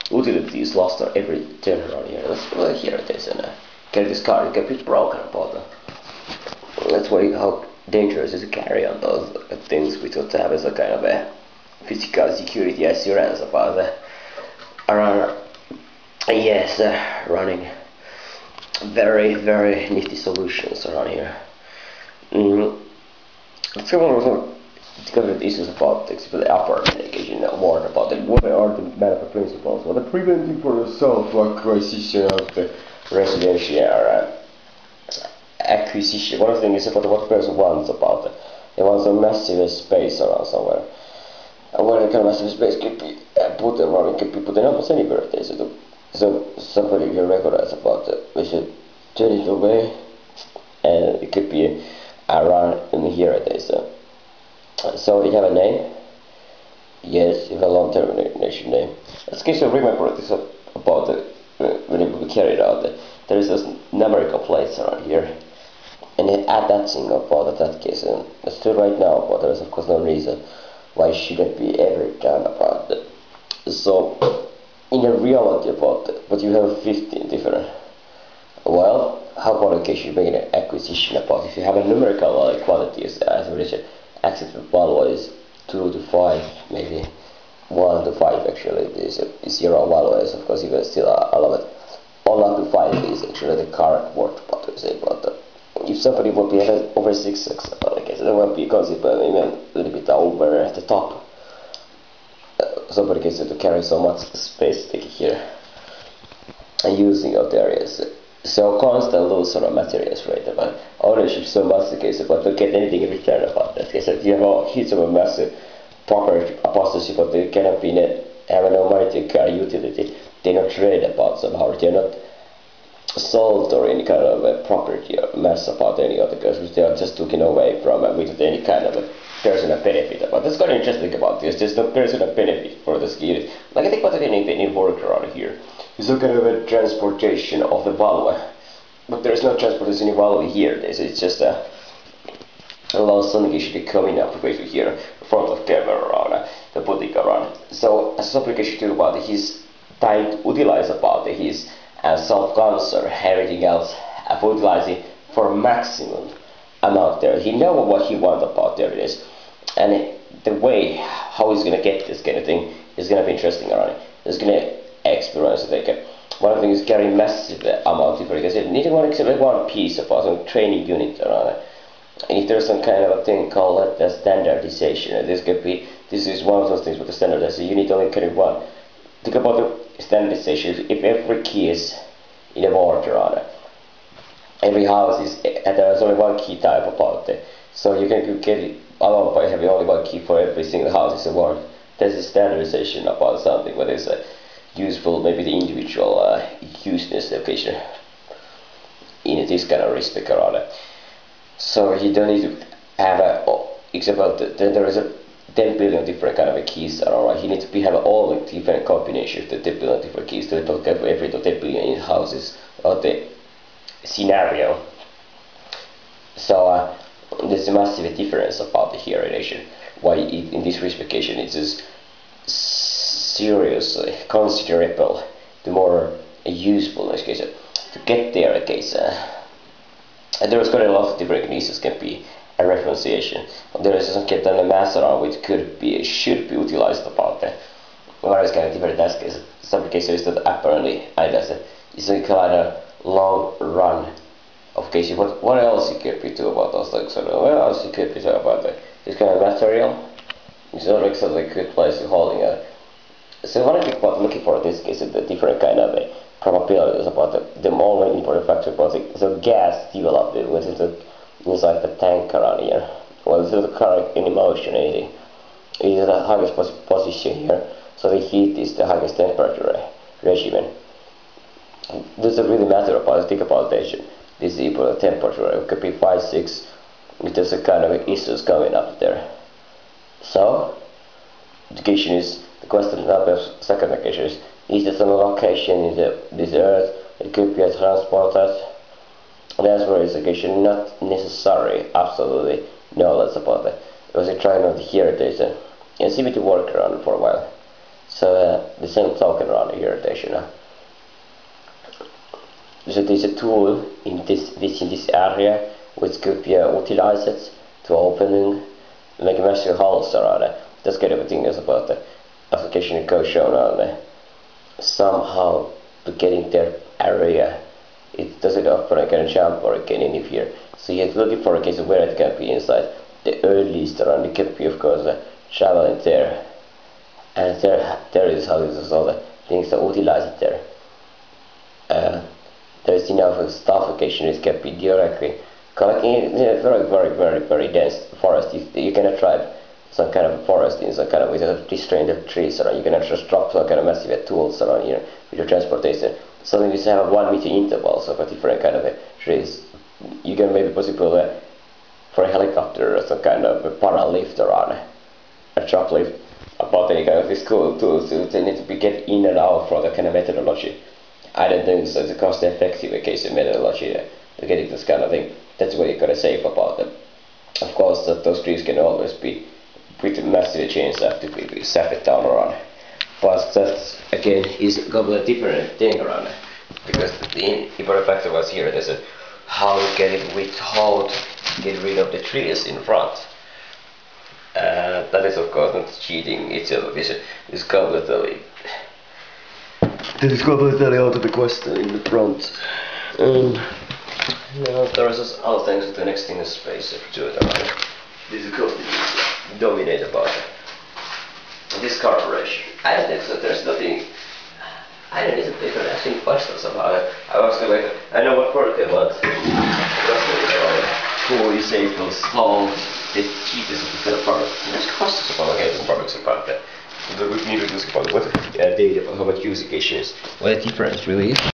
utility is lost on every turn around here. Well, here it is, and carry this card, you get a bit broken about that. That's why how dangerous it is to carry on those things without have as a kind of a physical security assurance about around. Yes, running very nifty solutions around here. So one of the issues about the upper medication award about it. What are the medical principles? Well, the preventing for yourself acquisition of the residential acquisition. One of the things is about what the person wants about it. They want a massive space around somewhere. And where the kind of massive space could be put around, it could be put in almost any birthday. So somebody can recognize about it. We should turn it away, and it could be around in here it is. So you have a name? Yes, you have a long termination name. Let's get you remember this about it when it will be carried out. There is this numerical plates around here, and you add that thing about that case. And still right now, but there is of course no reason why it shouldn't be every time about it. So in a reality about it, but you have 15 different. Well, how about in case you make an acquisition about if you have a numerical quantities as we said, acceptable value is 2 to 5, maybe 1 to 5 actually. This is 0 value is of course you can still allow it. 1 to 5 is actually the current word, but we say, but if somebody would be over 6, okay, so that would be considered even a little bit over at the top. Somebody gets to carry so much space here and using of the areas. So constant loss sort of materials, right? But ownership so much the case, but to get anything in return about that case. If you have a huge of a massive proper apostasy, but they cannot be have no money to carry utility. They're not trade about somehow. They're not sold or any kind of a property or mess about any other because they are just taken away from without any kind of a personal benefit about. That's quite interesting about this. There's no personal benefit for the skiers. Like I think what they need work around here. It's a kind of a transportation of the value, but there is no transportation value here. It's just a lot of something should be coming up with here in front of camera around the boutique around. So as an application to about his time to utilize about his self-concern, everything else, utilizing for maximum amount there. He knows what he wants about there it is, and the way how he's gonna get this kind of thing is gonna be interesting around it. He's gonna experience it. One of the things is carrying massive amount of because it needed one piece of some training unit around it. And if there's some kind of a thing called the standardization, this is one of those things with the standardization. You need only carry one. Think about the standardization. If every key is in a order on it, every house is and there's only one key type about it. So you can get it along by having only one key for every single house is a word. There's a standardization about something, whether it's useful, maybe the individual useness location in this kind of respect around it. So you don't need to have except there is a 10 billion different kind of keys around. You need to have all the different combinations, the 10 billion different keys to look at every 10 billion in houses of the scenario. So there's a massive difference about the here relation. Why in this respect it's just seriously considerable, the more useful in this case to get there in case. And there is quite a lot of different reasons can be a referenciation. There is some kind of mass around which should be utilized about that. Whereas kind of different tasks, some cases that apparently it's a kind of long run of cases. But what else you could be doing about those things? What else you could be doing about that? This kind of material. It's not exactly a good place to holding a. So what I think about looking for this case is the different kind of probabilities about the more important factor about the gas developed which is inside the tank around here. Well, this is the current in motion, anything. It is the highest position here, so the heat is the highest temperature regimen. This doesn't really matter about think about this. This is equal to temperature. It could be 5, 6. There's a kind of issues coming up there. So education is the question of second location is there some location in this earth? It could be a transporter. That's where education not necessary, absolutely knowledge about that. Because you're trying to hear this and see me to work around for a while. So the same token around the irritation. So there's a tool in this area which could be utilized to opening like massive holes around it. That's kind of a thing is about the application code shown on there. Somehow to getting their area, it doesn't open like a jump or it can interfere. So you're looking for a case of where it can be inside. The earliest around it can be of course traveling there. And there is how this is all the things that utilize it there. There is enough stuff occasionally it can be directly collecting in a very dense forest. You cannot drive some kind of forest in some kind of with a restraint of trees around. You cannot just drop some kind of massive tools around here with your transportation. Something which have a 1 meter intervals of a different kind of trees. You can maybe possibly for a helicopter or some kind of a paralift around a truck lift about any kind of these cool tools. So they need to be get in and out for the kind of methodology. I don't think so. It's a cost effective case of methodology to getting this kind of thing. That's what you gotta save about them. Of course, that those trees can always be pretty massive change after we sap it down around. But that again is a completely different thing around because the important factor was here. There's a how to get it withhold, get rid of the trees in front. That is of course not cheating itself. It's completely. This is completely out of the question in the front. There is just other things. The next thing is space. If you do it around. This is completely dominate about it. This corporation. I don't think so. There's nothing. I don't need to pay for asking questions about it. I was like, I know what work they want. Who you say will solve the cheapest of the product. There's questions about getting products about that. We need to discuss what data, how much use occasion is, what the difference really is.